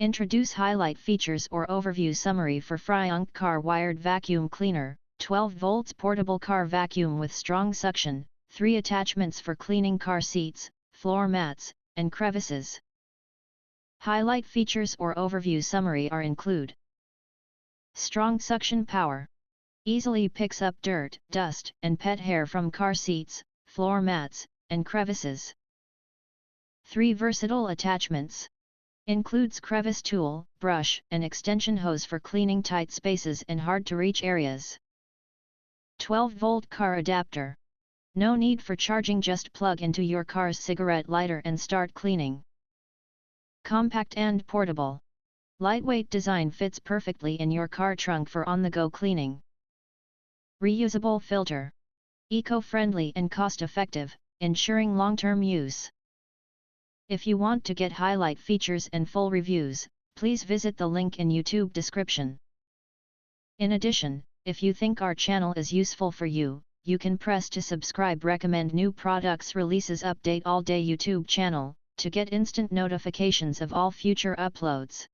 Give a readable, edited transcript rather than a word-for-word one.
Introduce highlight features or overview summary for FRYONK car wired vacuum cleaner, 12 volts portable car vacuum with strong suction, 3 attachments for cleaning car seats, floor mats, and crevices. Highlight features or overview summary are include: strong suction power. Easily picks up dirt, dust, and pet hair from car seats, floor mats, and crevices. 3 versatile attachments. Includes crevice tool, brush, and extension hose for cleaning tight spaces and hard-to-reach areas. 12-volt car adapter. No need for charging, just plug into your car's cigarette lighter and start cleaning. Compact and portable. Lightweight design fits perfectly in your car trunk for on-the-go cleaning. Reusable filter. Eco-friendly and cost-effective, ensuring long-term use. If you want to get highlight features and full reviews, please visit the link in YouTube description. In addition, if you think our channel is useful for you, you can press to subscribe. Recommend new products releases update all day YouTube channel, to get instant notifications of all future uploads.